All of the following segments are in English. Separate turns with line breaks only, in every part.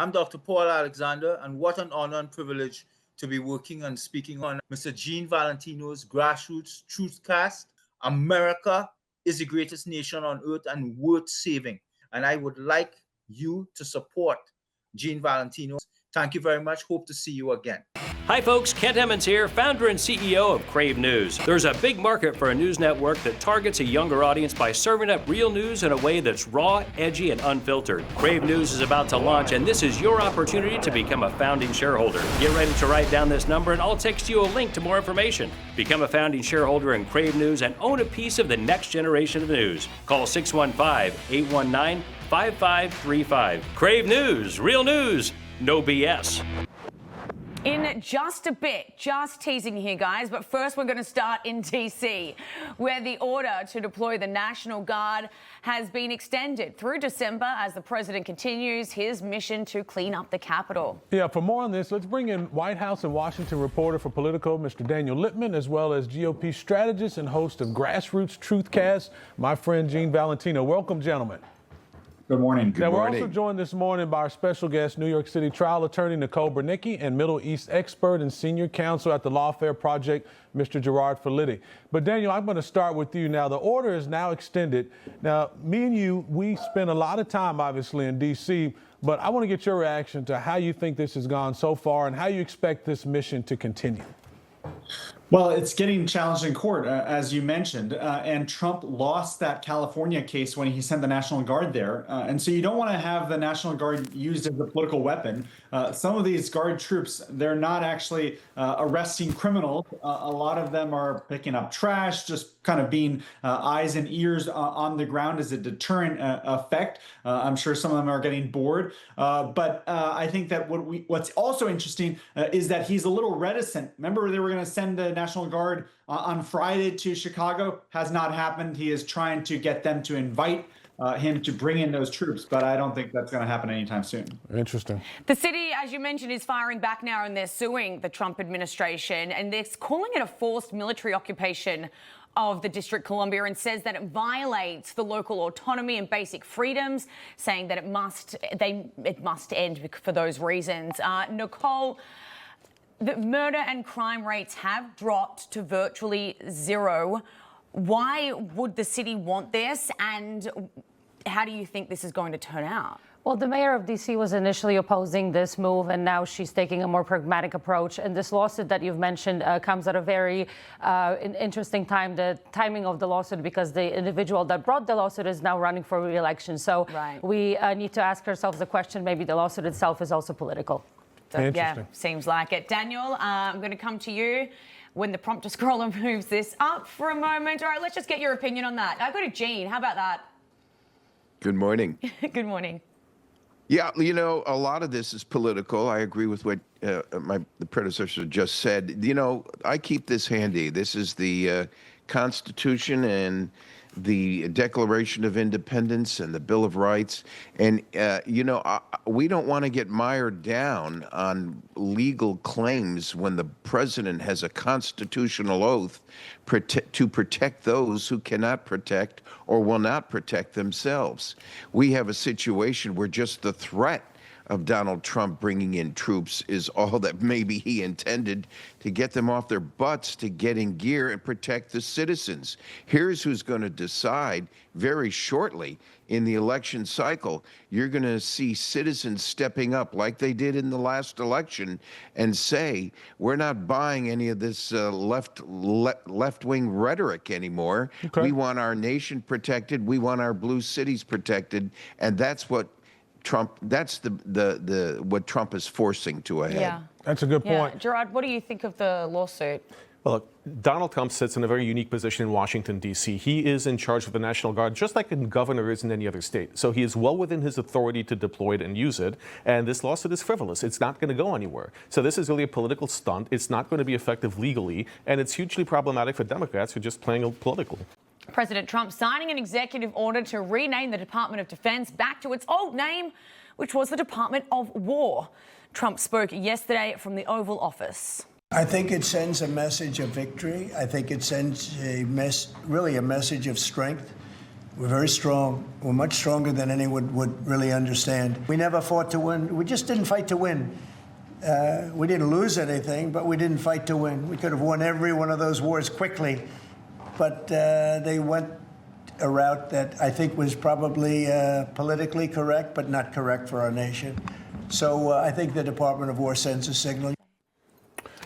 I'm Dr. Paul Alexander, and what an honor and privilege to be working and speaking on Mr. Gene Valentino's Grassroots Truthcast. America is the greatest nation on earth and worth saving. And I would like you to support Gene Valentino. Thank you very much. Hope to see you again.
Hi folks, Kent Emmons here, founder and CEO of Crave News. There's a big market for a news network that targets a younger audience by serving up real news in a way that's raw, edgy, and unfiltered. Crave News is about to launch, and this is your opportunity to become a founding shareholder. Get ready to write down this number, and I'll text you a link to more information. Become a founding shareholder in Crave News and own a piece of the next generation of news. Call 615-819-5535. Crave News, real news, no BS.
In just a bit, just teasing here, guys, but first we're going to start in DC, where the order to deploy the National Guard has been extended through December as the president continues his mission to clean up the Capitol.
Yeah, for more on this, let's bring in White House and Washington reporter for Politico, Mr. Daniel Lippman, as well as GOP strategist and host of Grassroots Truthcast, my friend Gene Valentino. Welcome, gentlemen.
Good morning.
Good morning. We're also joined this morning by our special guest, New York City trial attorney Nicole Bernicki, and Middle East expert and senior counsel at the Lawfare Project, Mr. Gerard Filitti. But Daniel, I'm going to start with you now. The order is now extended. Now, me and you, we spend a lot of time, obviously, in D.C., but I want to get your reaction to how you think this has gone so far and how you expect this mission to continue.
Well, it's getting challenged in court, as you mentioned, and Trump lost that California case when he sent the National Guard there. And so you don't want to have the National Guard used as a political weapon. Some of these Guard troops, they're not actually arresting criminals. A lot of them are picking up trash, just kind of being eyes and ears on the ground as a deterrent effect. I'm sure some of them are getting bored. But I think that what's also interesting is that he's a little reticent. Remember, they were going to send the National Guard on Friday to Chicago. Has not happened. He is trying to get them to invite him to bring in those troops, but I don't think that's going to happen anytime soon.
Interesting.
The city, as you mentioned, is firing back now, and they're suing the Trump administration, and they're calling it a forced military occupation of the District of Columbia, and says that it violates the local autonomy and basic freedoms, saying that it must end for those reasons. Nicole, the murder and crime rates have dropped to virtually zero. Why would the city want this, and how do you think this is going to turn out?
Well, the mayor of D.C. was initially opposing this move, and now she's taking a more pragmatic approach. And this lawsuit that you've mentioned comes at a very interesting time, the timing of the lawsuit, because the individual that brought the lawsuit is now running for re-election. So we need to ask ourselves the question, maybe the lawsuit itself is also political.
Yeah, seems like it. Daniel, I'm going to come to you when the prompter scroller moves this up for a moment. All right, let's just get your opinion on that. I'll go to Gene. How about that?
Good morning.
Good morning.
Yeah, you know, a lot of this is political. I agree with what the predecessor just said. You know, I keep this handy. This is the Constitution and the Declaration of Independence and the Bill of Rights. And, you know, we don't want to get mired down on legal claims when the president has a constitutional oath to protect those who cannot protect or will not protect themselves. We have a situation where just the threat of Donald Trump bringing in troops is all that maybe he intended to get them off their butts to get in gear and protect the citizens. Here's who's going to decide very shortly in the election cycle. You're going to see citizens stepping up like they did in the last election and say, we're not buying any of this left-wing rhetoric anymore. Okay. We want our nation protected. We want our blue cities protected. And that's what that's what Trump is forcing to a head.
Yeah.
That's a good point.
Gerard, what do you think of the lawsuit?
Well, look, Donald Trump sits in a very unique position in Washington, D.C. He is in charge of the National Guard, just like a governor is in any other state. So he is well within his authority to deploy it and use it. And this lawsuit is frivolous. It's not going to go anywhere. So this is really a political stunt. It's not going to be effective legally. And it's hugely problematic for Democrats who are just playing it political.
President Trump signing an executive order to rename the Department of Defense back to its old name, which was the Department of War. Trump spoke yesterday from the Oval Office.
I think it sends a message of victory. I think it sends really a message of strength We're very strong. We're much stronger than anyone would really understand. We never fought to win. We just didn't fight to win. We didn't lose anything, but we didn't fight to win. We could have won every one of those wars quickly, but they went a route that I think was probably politically correct, but not correct for our nation. So I think the Department of War sends a signal.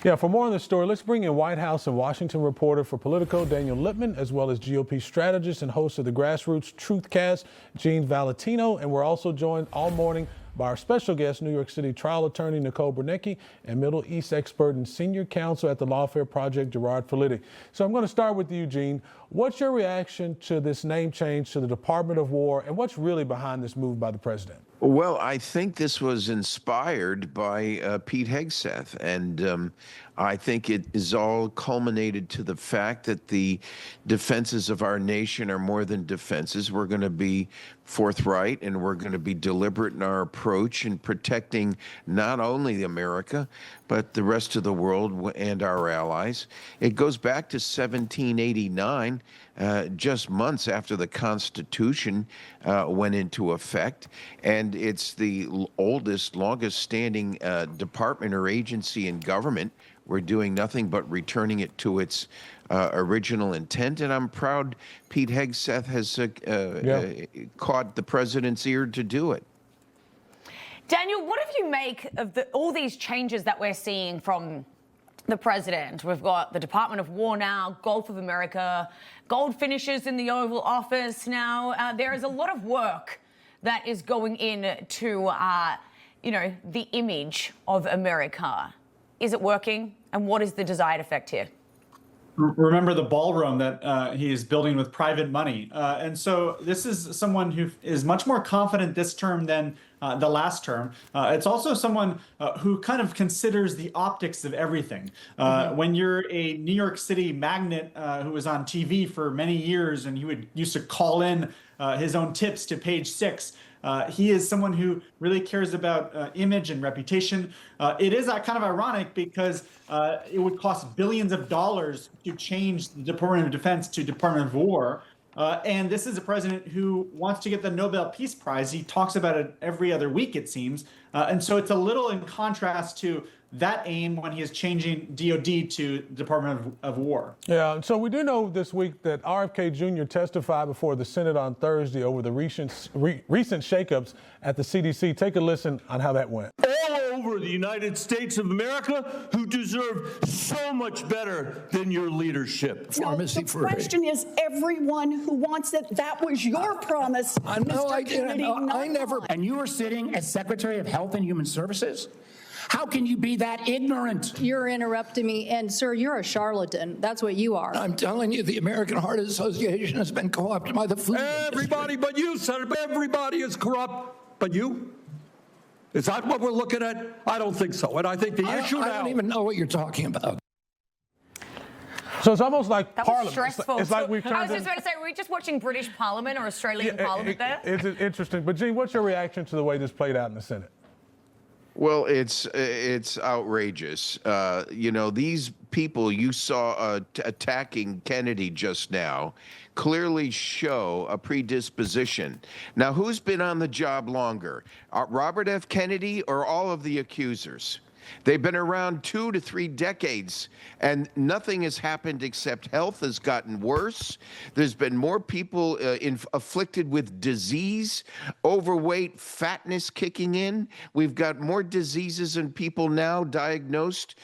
Yeah, for more on this story, let's bring in White House and Washington reporter for Politico, Daniel Lippman, as well as GOP strategist and host of the Grassroots Truthcast, Gene Valentino. And we're also joined all morning by our special guest, New York City trial attorney Nicole Bernicki, and Middle East expert and senior counsel at the Lawfare Project, Gerard Filitti. So I'm going to start with you, Gene. What's your reaction to this name change to the Department of War, and what's really behind this move by the president?
Well, I think this was inspired by Pete Hegseth, and I think it is all culminated to the fact that the defenses of our nation are more than defenses. We're going to be forthright, and we're going to be deliberate in our approach in protecting not only America, but the rest of the world and our allies. It goes back to 1789, just months after the Constitution went into effect, and it's the oldest, longest-standing department or agency in government. We're doing nothing but returning it to its original intent, and I'm proud Pete Hegseth has caught the president's ear to do it.
Daniel, what do you make of all these changes that we're seeing from the president? We've got the Department of War now, Gulf of America, gold finishes in the Oval Office now. There is a lot of work that is going into, the image of America. Is it working? And what is the desired effect here?
Remember the ballroom that he is building with private money. And so this is someone who is much more confident this term than the last term. It's also someone who kind of considers the optics of everything. When you're a New York City magnate who was on TV for many years, and he used to call in his own tips to Page 6, he is someone who really cares about image and reputation. It is kind of ironic because it would cost billions of dollars to change the Department of Defense to Department of War. And this is a president who wants to get the Nobel Peace Prize. He talks about it every other week, it seems. And so it's a little in contrast to that aim when he is changing DOD to Department of War.
Yeah, so we do know this week that RFK Jr. testified before the Senate on Thursday over the recent shakeups at the CDC. Take a listen on how that went.
All over the United States of America who deserve so much better than your leadership.
Pharmacy the question is everyone who wants it. That was your promise.
I know I
didn't.
I never.
And you were sitting as Secretary of Health and Human Services? How can you be that ignorant?
You're interrupting me. And, sir, you're a charlatan. That's what you are.
I'm telling you, the American Heart Association has been co-opted by the food
Everybody
industry.
but you, Senator. Everybody is corrupt but you. Is that what we're looking at? I don't think so. And I think the issue now...
I don't even know what you're talking about.
So it's almost like
that
Parliament.
Was stressful.
It's like we've turned
I was just about to say, were we just watching British Parliament or Australian Parliament there?
It's interesting. But, Gene, what's your reaction to the way this played out in the Senate?
Well, it's outrageous. These people you saw attacking Kennedy just now clearly show a predisposition. Now, who's been on the job longer, Robert F. Kennedy or all of the accusers? They've been around 2 to 3 decades, and nothing has happened except health has gotten worse. There's been more people afflicted with disease, overweight, fatness kicking in. We've got more diseases and people now diagnosed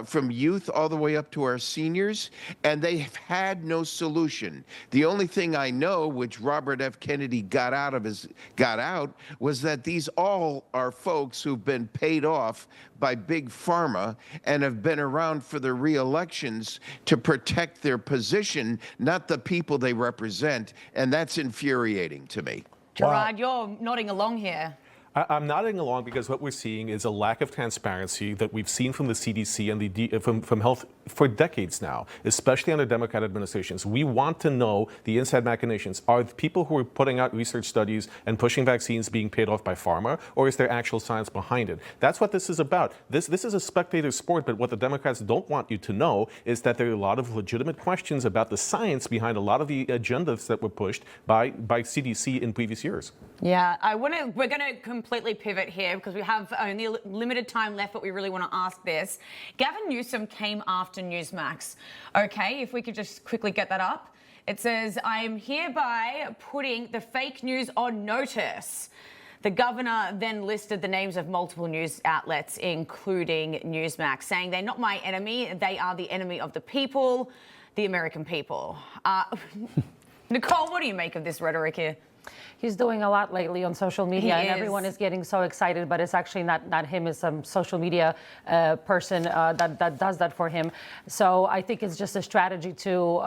from youth all the way up to our seniors, and they have had no solution. The only thing I know, which Robert F. Kennedy got out, was that these all are folks who've been paid off by Big Pharma and have been around for the re-elections to protect their position, not the people they represent, and that's infuriating to me.
Gerard, you're nodding along here.
I'm nodding along because what we're seeing is a lack of transparency that we've seen from the CDC and from health for decades now, especially under Democrat administrations. We want to know the inside machinations. Are the people who are putting out research studies and pushing vaccines being paid off by pharma, or is there actual science behind it? That's what this is about. This is a spectator sport, but what the Democrats don't want you to know is that there are a lot of legitimate questions about the science behind a lot of the agendas that were pushed by CDC in previous years.
Yeah, we're going to completely pivot here because we have only limited time left, but we really want to ask this. Gavin Newsom came after Newsmax. Okay, if we could just quickly get that up. It says, I am hereby putting the fake news on notice. The governor then listed the names of multiple news outlets, including Newsmax, saying they're not my enemy. They are the enemy of the people, the American people. Nicole, what do you make of this rhetoric here?
He's doing a lot lately on social media, and everyone
is
is getting so excited, but it's actually not him. It's some social media person that does that for him. So I think it's just a strategy to,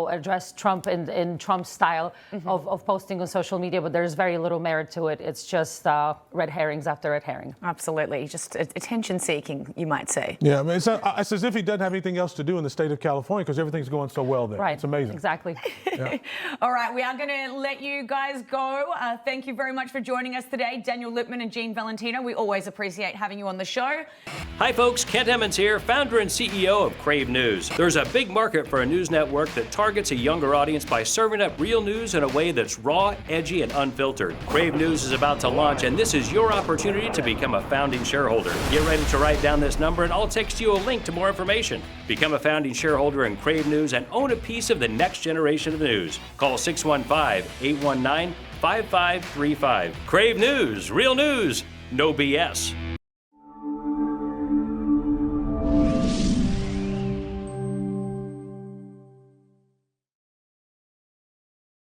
address Trump in Trump's style of posting on social media, but there's very little merit to it. It's just red herrings after red herring.
Absolutely. Just attention seeking, you might say.
Yeah, I mean, it's as if he doesn't have anything else to do in the state of California because everything's going so well there.
Right.
It's amazing.
Exactly.
Yeah.
All right, we are going to let you guys go. Thank you very much for joining us today, Daniel Lippman and Jean Valentino. We always appreciate having you on the show.
Hi folks, Kent Emmons here, founder and CEO of Crave News. There's a big market for a news network that targets a younger audience by serving up real news in a way that's raw, edgy, and unfiltered. Crave News is about to launch, and this is your opportunity to become a founding shareholder. Get ready to write down this number, and I'll text you a link to more information. Become a founding shareholder in Crave News and own a piece of the next generation of news. Call 615-819-5535. Crave News, real news, no BS.